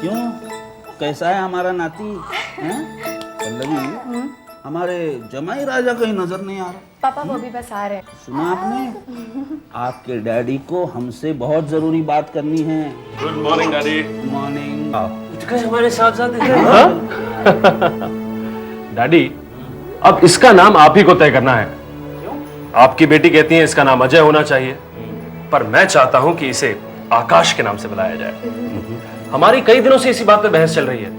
क्यों, कैसा है हमारा नाती? हैं? पल्लवी, हमारे जमाई राजा कहीं नजर नहीं आ रहा। पापा वो भी बस आ रहे हैं। सुना आपने? आपके डैडी को हमसे बहुत जरूरी बात करनी है। Good morning daddy. Good morning. Utkarsh हमारे साथ साथ दिख रहे हैं। डैडी, अब इसका नाम आप ही को तय करना है। आपकी बेटी कहती है इसका नाम अजय होना चाहिए, पर मैं चाहता हूं कि इसे आकाश के नाम से बुलाया जाए। हमारी कई दिनों से इसी बात पे बहस चल रही है।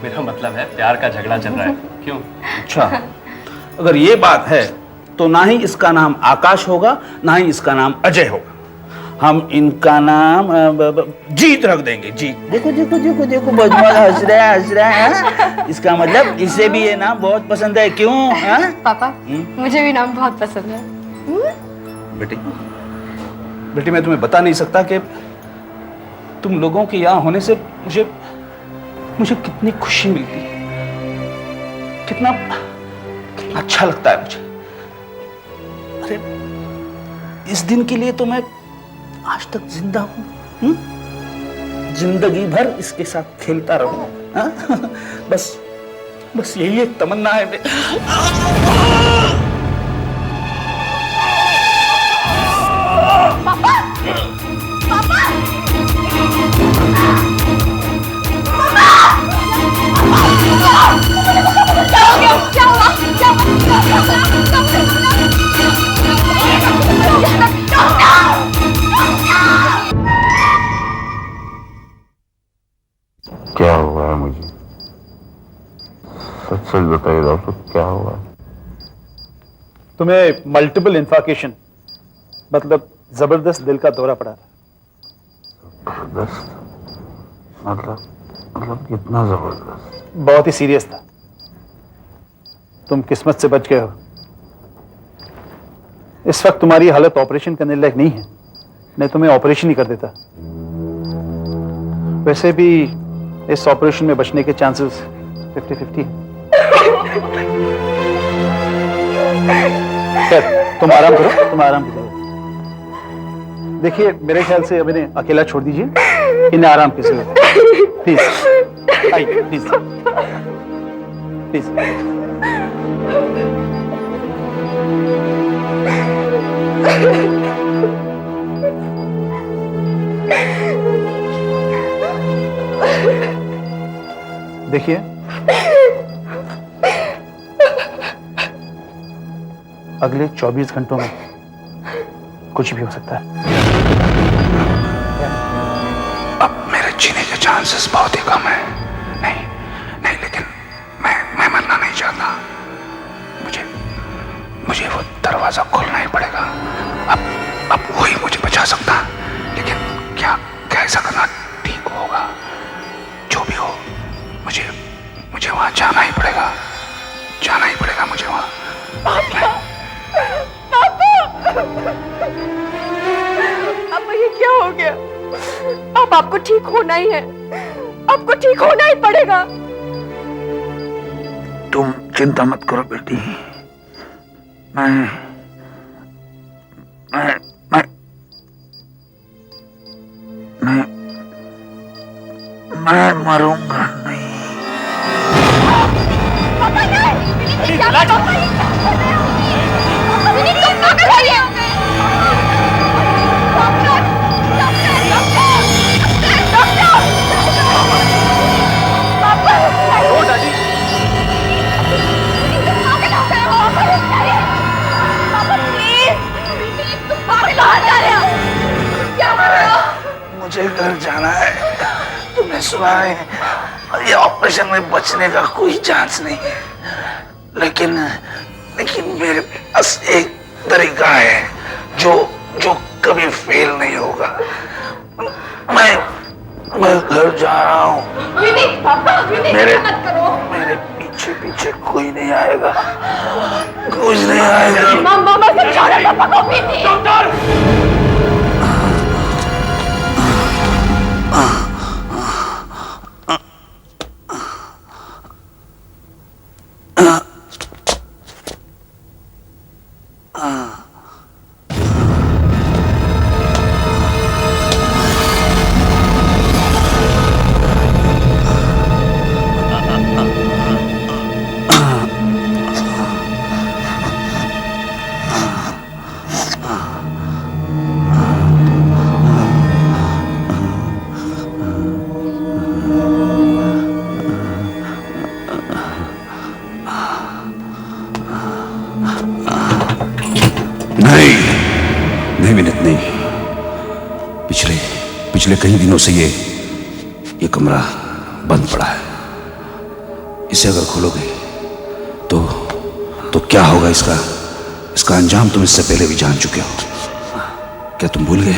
मेरा मतलब है प्यार का झगड़ा चल रहा है। क्यों? अच्छा, अगर ये बात है तो ना ही इसका नाम आकाश होगा, ना ही इसका नाम अजय होगा। हम इनका नाम जीत रख देंगे। जीत। देखो देखो देखो देखो, बजमल हंस रहा है। इसका मतलब इसे भी ये नाम बहुत पसंद है। क्यों? पापा मुझे भी नाम बहुत पसंद है। बेटी, बेटी मैं तुम्हें बता नहीं सकता कि तुम लोगों के यहाँ होने से मुझे कितनी खुशी मिलती है, कितना अच्छा लगता है मुझे। अरे इस दिन के लिए तो मैं आज तक जिंदा हूं। जिंदगी भर इसके साथ खेलता रहूं। बस यही एक तमन्ना है। पापा पापा क्या हो गया? क्या हुआ? क्या क्या हुआ है मुझे? सच सच बताइए डॉक्टर, क्या हुआ है? तुम्हें मल्टीपल इन्फार्केशन मतलब जबरदस्त दिल का दौरा पड़ा था। जबरदस्त मतलब कितना जबरदस्त? बहुत ही सीरियस था। तुम किस्मत से बच गए हो। इस वक्त तुम्हारी हालत ऑपरेशन करने लायक नहीं है, नहीं तुम्हें ऑपरेशन ही कर देता। वैसे भी इस ऑपरेशन में बचने के चांसेस 50-50 हैं। खैर, तुम आराम करो, तुम आराम करो। देखिए, मेरे ख्याल से अब इन्हें अकेला छोड़ दीजिए, इन्हें आराम की जरूरत है। प्लीज आइए, प्लीज प्लीज। देखिए, अगले 24 घंटों में कुछ भी हो सकता है। अब मेरे जीने के चांसेस बहुत ही कम है। नहीं, लेकिन मैं मरना नहीं चाहता। मुझे वो दरवाजा खोलना ही पड़ेगा। अब वही मुझे बचा सकता, लेकिन क्या ऐसा करना ठीक होगा? जो भी हो, मुझे वहां जाना ही पड़ेगा मुझे वहां। अब ये क्या हो गया? अब आपको ठीक होना ही है, आपको ठीक होना ही पड़ेगा। तुम चिंता मत करो बेटी। मैं मरूंगा नहीं। पापा नहीं! क्या पापा ये क्या कर रहे हो? विनीत, तुम पागल हो गए। डॉक्टर! पापा! ओ डैडी! विनीत, तुम पागल हो गए हो। पापा प्लीज! विनीत, तुम पागल हो जा रहे हो। क्या कर रहे हो? मुझे घर जाना है। तुमने सुना है, ये ऑपरेशन में बचने का कोई चांस नहीं है, लेकिन मेरे पास एक तरीका है जो कभी फेल नहीं होगा। मैं घर जा रहा हूँ। विनीत, पापा विनीत, मत करो। मेरे पीछे कोई नहीं आएगा, कुछ नहीं आएगा। मामा समझाओ ना पापा को। विनीत! डॉक्टर! कई दिनों से ये कमरा बंद पड़ा है। इसे अगर खोलोगे तो क्या होगा? इसका अंजाम तुम इससे पहले भी जान चुके हो। क्या तुम भूल गए?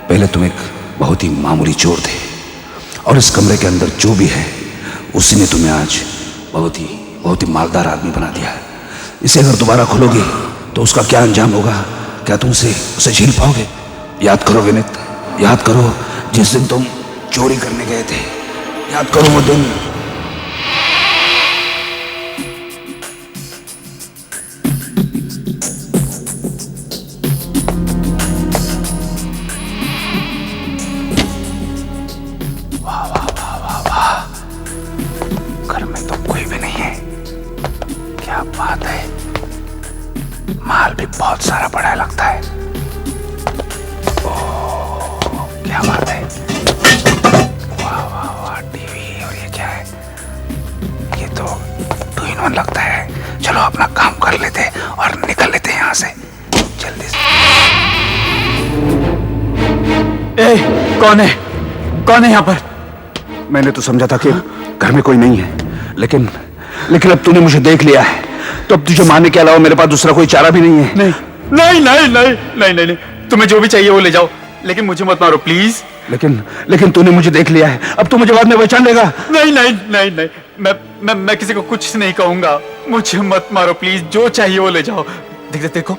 पहले तुम एक बहुत ही मामूली चोर थे और इस कमरे के अंदर जो भी है उसी ने तुम्हें आज बहुत ही मालदार आदमी बना दिया है। इसे अगर दोबारा खोलोगे तो उसका क्या अंजाम होगा? क्या तुम उसे झेल पाओगे? याद करो विनीत, याद करो जिस दिन तुम चोरी करने गए थे, याद करो वो दिन। घर में तो कोई भी नहीं है। क्या बात है, माल भी बहुत सारा पड़ा है लगता है। ओह, क्या बात है। वाह वाह वाह, टीवी। और ये क्या है? ये तो 2-in-1 लगता है। चलो अपना काम कर लेते हैं और निकल लेते हैं यहाँ से जल्दी से। कौन है यहाँ पर? मैंने तो समझा था कि घर में कोई नहीं है, लेकिन अब तूने मुझे देख लिया है, तो अब तुझे मारने के अलावा मेरे पास दूसरा कोई चारा भी नहीं है। नहीं, तुम्हें जो भी चाहिए वो ले जाओ, लेकिन मुझे मत मारो प्लीज। लेकिन तूने मुझे देख लिया है, अब तू मुझे बाद में पहचान लेगा। नहीं, मैं किसी को कुछ नहीं कहूंगा। मुझे मत मारो प्लीज, जो चाहिए वो ले जाओ। देखो,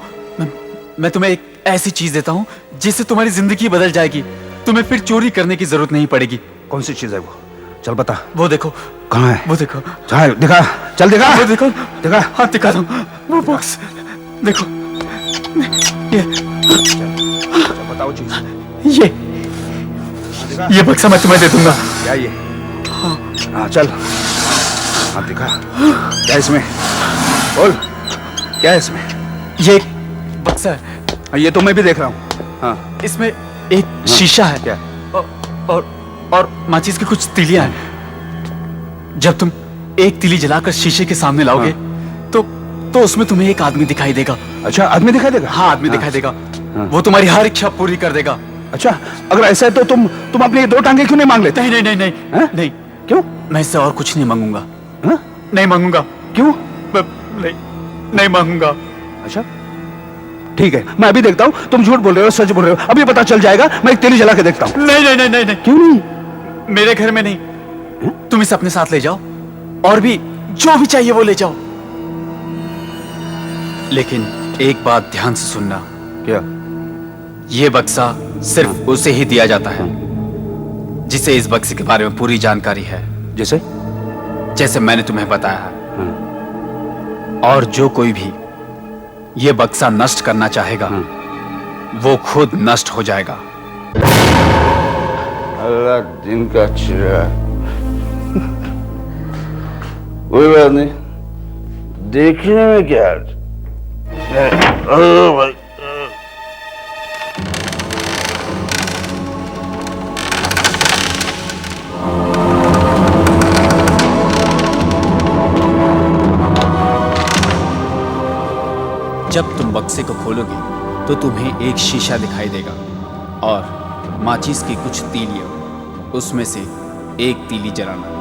मैं तुम्हें एक ऐसी चीज देता हूँ जिससे तुम्हारी जिंदगी बदल जाएगी। तुम्हें फिर चोरी करने की जरूरत नहीं पड़ेगी। कौन सी चीज है वो? चल बता। वो देखो। कहाँ है? वो देखो। दिखा, चल दिखा। वो देखो, दिखा। हाँ दिखा दो। वो बॉक्स देखो, बताओ चीज। ये बक्सा मैं तुम्हें दे दूंगा। क्या ये? हाँ चल, हाँ दिखा। क्या इसमें? बोल, क्या है इसमें? ये एक बक्सा है। ये तो मैं भी देख रहा हूँ। हाँ, इसमें एक शीशा है। क्या? और माचिस की कुछ तीलियां हैं। जब तुम एक तीली जलाकर शीशे के सामने लाओगे, तो उसमें तुम्हें एक आदमी दिखाई देगा। अच्छा, आदमी दिखाई देगा? हाँ, आदमी दिखाई देगा। वो तुम्हारी हर इच्छा पूरी कर देगा। अच्छा, अगर ऐसा है तो तुम अपनी 2 टांगे क्यों नहीं मांग लेते? नहीं। क्यों? मैं इससे और कुछ नहीं मांगूंगा। हाँ? नहीं मांगूंगा। क्यों? नहीं मांगूंगा। अच्छा ठीक है, मैं अभी देखता हूँ तुम झूठ बोल रहे हो सच बोल रहे हो। अभी पता चल जाएगा। मैं एक तीली जला के देखता हूँ। नहीं। क्यों नहीं? मेरे घर में नहीं। तुम इसे अपने साथ ले जाओ और भी जो भी चाहिए वो ले जाओ, लेकिन एक बात ध्यान से सुनना। क्या? ये बक्सा सिर्फ उसे ही दिया जाता है जिसे इस बक्से के बारे में पूरी जानकारी है। जैसे मैंने तुम्हें बताया है। और जो कोई भी ये बक्सा नष्ट करना चाहेगा वो खुद नष्ट हो जाएगा। अल्लाह दिन का चिराग। कोई बात नहीं, देखने में क्या भाई। जब तुम बक्से को खोलोगे तो तुम्हें एक शीशा दिखाई देगा और माचिस की कुछ तीलियां, उसमें से एक तीली जलाना।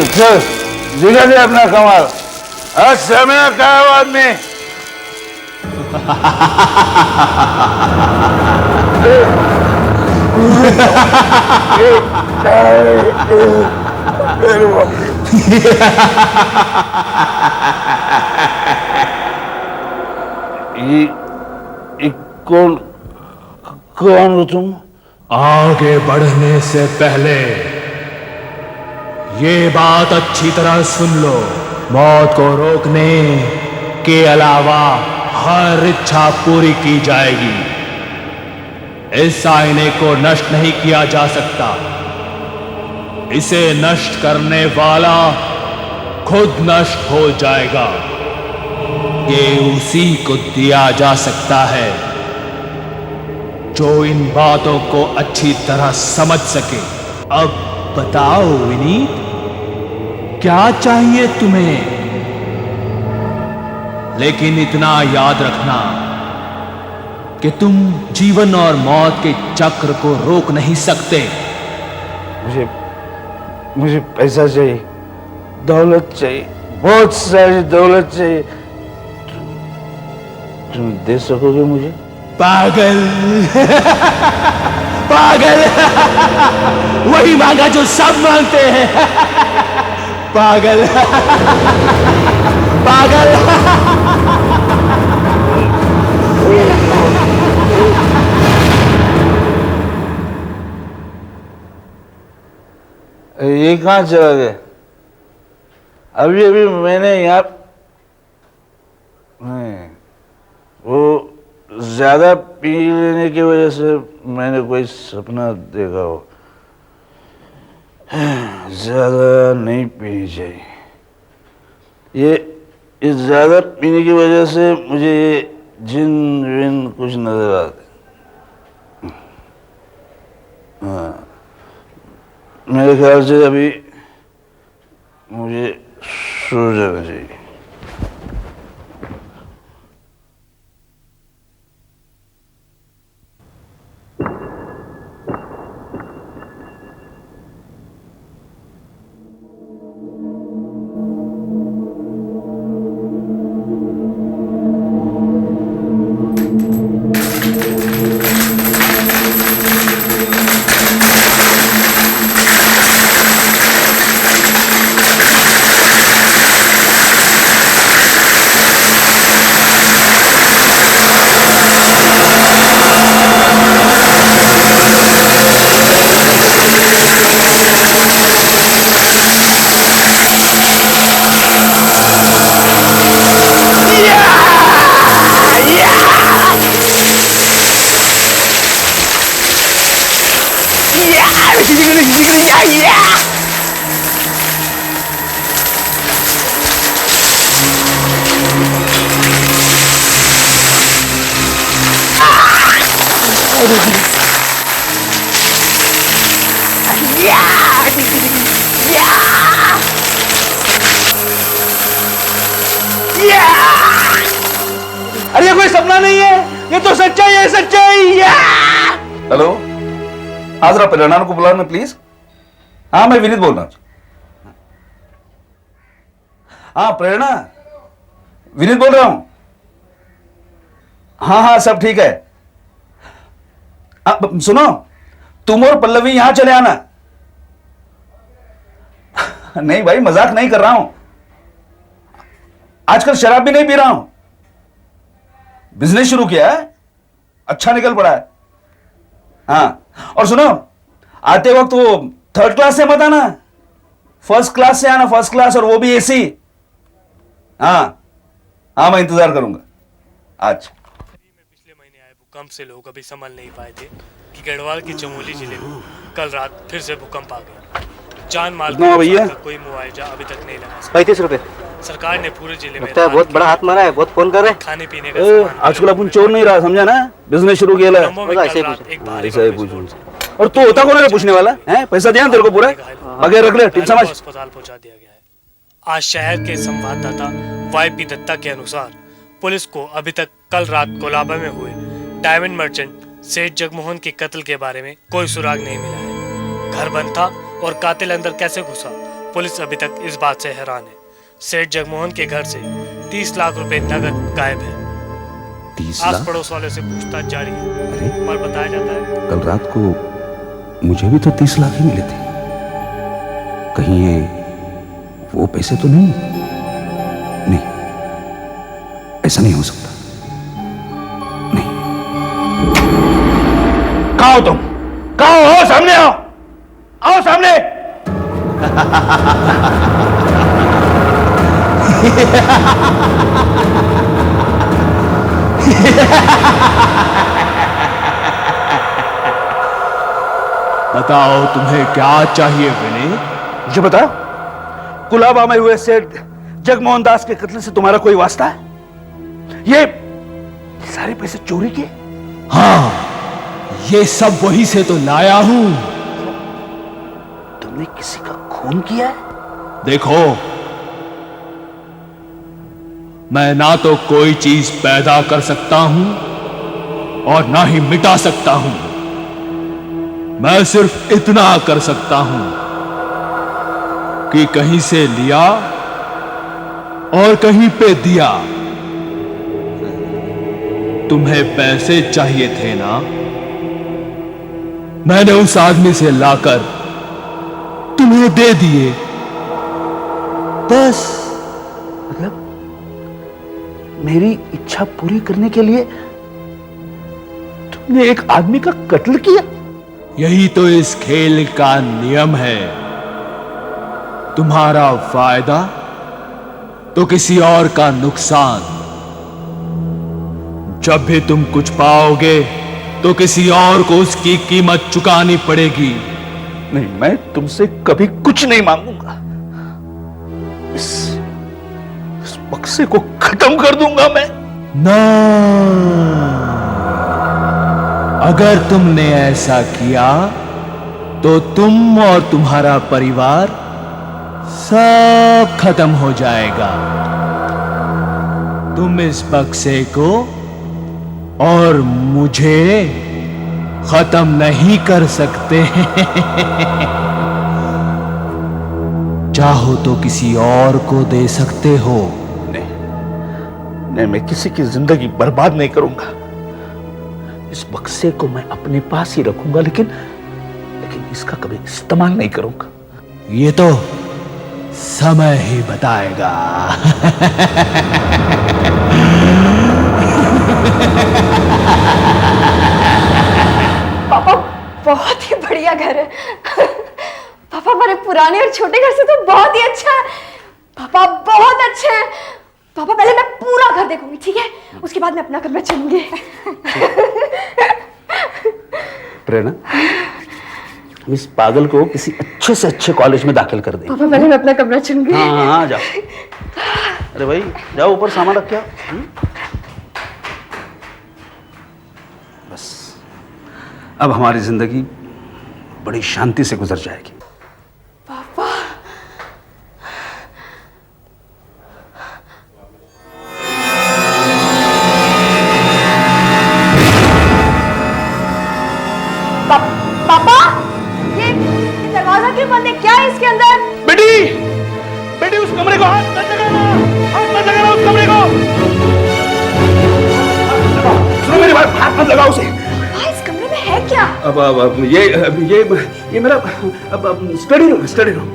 चल दिखा दे अपना कमाल। आज समय का आदमी। ये कौन हो तुम? आगे बढ़ने से पहले ये बात अच्छी तरह सुन लो। मौत को रोकने के अलावा हर इच्छा पूरी की जाएगी। इस आईने को नष्ट नहीं किया जा सकता। इसे नष्ट करने वाला खुद नष्ट हो जाएगा। ये उसी को दिया जा सकता है जो इन बातों को अच्छी तरह समझ सके। अब बताओ विनीत, क्या चाहिए तुम्हें? लेकिन इतना याद रखना कि तुम जीवन और मौत के चक्र को रोक नहीं सकते। मुझे पैसा चाहिए, दौलत चाहिए, बहुत सारी दौलत चाहिए। तुम दे सकोगे मुझे? पागल पागल वही मांगा जो सब मांगते हैं। पागल पागल। ये कहाँ चला गया? अभी अभी मैंने यहाँ वो ज्यादा पी लेने की वजह से मैंने कोई सपना देखा हो। ज्यादा नहीं पीनी चाहिए। ये ज्यादा पीने की वजह से मुझे ये जिन विन कुछ नजर आते। हाँ, मेरे ख्याल से अभी मुझे सो जाना चाहिए। अरे ये कोई सपना नहीं है, ये तो सच्चाई है, सच्चाई। हेलो, हाँ जरा प्रेरणा को बुलाना प्लीज। हाँ मैं विनीत बोल रहा हूँ। हाँ प्रेरणा, विनीत बोल रहा हूं। हाँ हाँ सब ठीक है। सुनो, तुम और पल्लवी यहां चले आना। नहीं भाई मजाक नहीं कर रहा हूं, आजकल शराब भी नहीं पी रहा हूं, बिजनेस शुरू किया है, अच्छा निकल पड़ा है। हाँ और सुनो, आते वक्त वो 3rd क्लास से मत आना, 1st क्लास से आना, 1st क्लास, और वो भी एसी। हाँ हाँ मैं इंतजार करूंगा आज। पिछले महीने आए भूकंप से लोग अभी संभल नहीं पाए थे कि गढ़वाल के चमोली जिले में कल रात फिर से भूकंप आ गया। जान माल का कोई मुआवजा अभी तक नहीं लगा। 35 रुपए सरकार ने पूरे जिले में बहुत बड़ा हाथ मारा है, बहुत फोन कर रहे हैं। खाने पीने का सामान आजकल अपन चोर नहीं रहा, समझा ना, बिजनेस शुरू किया है। ऐसा ही पूछूं। और तू होता कौन है पूछने वाला है? पैसा दिया तेरे को पूरा, आगे रख ले, टिप समझ। अस्पताल पहुंचा दिया गया है। आज शहर के संवाददाता वाईपी दत्ता के अनुसार पुलिस को अभी तक कल रात कोलाबा में हुए डायमंड मर्चेंट सेठ जगमोहन के कत्ल के बारे में कोई सुराग नहीं मिला है। घर बंद था और कातिल अंदर कैसे घुसा, पुलिस अभी तक इस बात से हैरान है। सेठ जगमोहन के घर से 30 लाख रुपए नगद गायब है। 30 आस लाख? पड़ोस वाले से पूछताछ जारी है। अरे और बताया जाता है कल रात को मुझे भी तो 30 लाख ही मिले थे, कहीं ये वो पैसे तो नहीं? नहीं, ऐसा नहीं हो सकता। नहीं। कहाँ हो तुम? कहाँ हो? सामने आओ, आओ सामने। बताओ तुम्हें क्या चाहिए विनीत? मुझे बता, कुलाबा में हुए सेठ जगमोहन दास के कत्ल से तुम्हारा कोई वास्ता है? ये सारे पैसे चोरी के? हाँ, ये सब वही से तो लाया हूं। तुम तुमने किसी का खून किया है? देखो, मैं ना तो कोई चीज पैदा कर सकता हूं और ना ही मिटा सकता हूं। मैं सिर्फ इतना कर सकता हूं कि कहीं से लिया और कहीं पे दिया। तुम्हें पैसे चाहिए थे ना, मैंने उस आदमी से लाकर तुम्हें दे दिए, बस। मतलब मेरी इच्छा पूरी करने के लिए तुमने एक आदमी का कत्ल किया? यही तो इस खेल का नियम है। तुम्हारा फायदा तो किसी और का नुकसान। जब भी तुम कुछ पाओगे तो किसी और को उसकी कीमत चुकानी पड़ेगी। नहीं, मैं तुमसे कभी कुछ नहीं मांगूंगा। इस बक्से को खत्म कर दूंगा मैं। ना, अगर तुमने ऐसा किया तो तुम और तुम्हारा परिवार सब खत्म हो जाएगा। तुम इस बक्से को और मुझे खत्म नहीं कर सकते। चाहो तो किसी और को दे सकते हो। नहीं, मैं किसी की जिंदगी बर्बाद नहीं करूंगा। इस बक्से को मैं अपने पास ही रखूंगा, लेकिन इसका कभी इस्तेमाल नहीं करूंगा। ये तो समय ही बताएगा। पापा बहुत ही बढ़िया घर है। पापा हमारे पुराने और छोटे घर से तो बहुत ही अच्छा है। पापा बहुत अच्छे हैं। पापा पहले मैं पूरा घर देखूंगी, ठीक है? उसके बाद मैं अपना कमरा चुनूंगी। प्रेरणा, हम इस पागल को किसी अच्छे से अच्छे कॉलेज में दाखिल कर देंगे। पापा पहले मैं अपना कमरा चुनूंगी। हाँ हाँ, जाओ। अरे भाई जाओ, ऊपर सामान रख के आओ। बस अब हमारी जिंदगी बड़ी शांति से गुजर जाएगी। पापा पापा, ये दरवाजा क्यों बंद है? क्या है इसके अंदर? बेटी उस कमरे को हाथ मत लगाना, उस कमरे को। सुनो मेरी बात, हाथ मत लगाओ उसे। इस कमरे में है क्या? अब ये मेरा स्टडी रूम।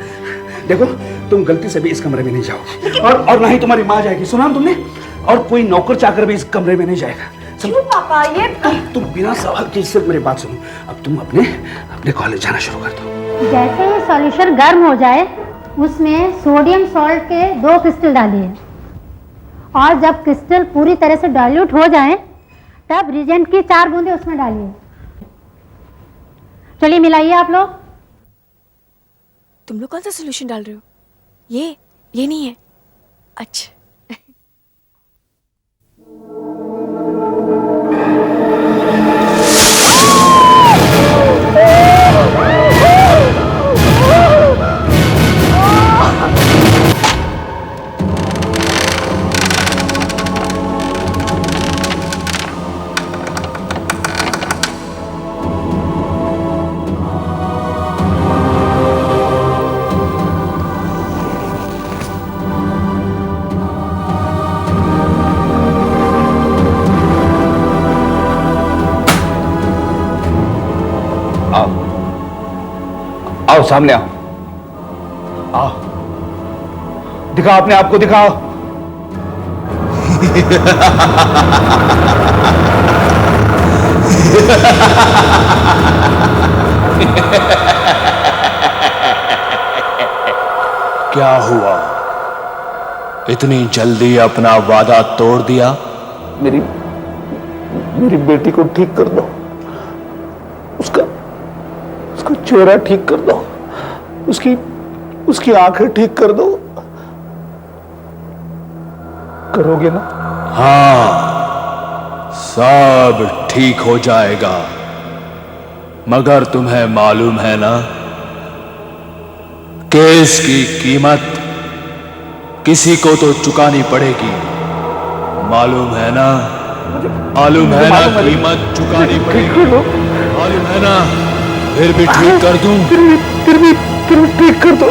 देखो, तुम गलती से भी इस कमरे में नहीं जाओ, और ना ही तुम्हारी माँ जाएगी। सुना तुमने? और कोई नौकर चाकर भी इस कमरे में नहीं जाएगा। क्यों पापा? ये तुम बिना सवाल के सिर्फ मेरी बात सुनो। अब तुम अपने कॉलेज जाना शुरू कर दो। जैसे ये सॉल्यूशन गर्म हो जाए, उसमें सोडियम सॉल्ट के 2 क्रिस्टल डालिए, और जब क्रिस्टल पूरी तरह से डाइल्यूट हो जाए तब रिजेंट की 4 बूंदे उसमें डालिए। चलिए मिलाइए आप लोग। तुम लोग कौन सा सोल्यूशन डाल रहे हो? ये नहीं है। अच्छा, आओ सामने आओ। दिखाओ अपने आप को, दिखाओ। क्या हुआ? इतनी जल्दी अपना वादा तोड़ दिया? मेरी बेटी को ठीक कर दो। उसका चेहरा ठीक कर दो। उसकी आंखें ठीक कर दो। करोगे ना? हाँ, सब ठीक हो जाएगा। मगर तुम्हें मालूम है ना, केस की कीमत किसी को तो चुकानी पड़ेगी, मालूम है ना? मालूम है ना? कीमत चुकानी पड़ेगी, मालूम है ना? फिर भी ठीक कर दूं। फिर भी ठीक कर दो।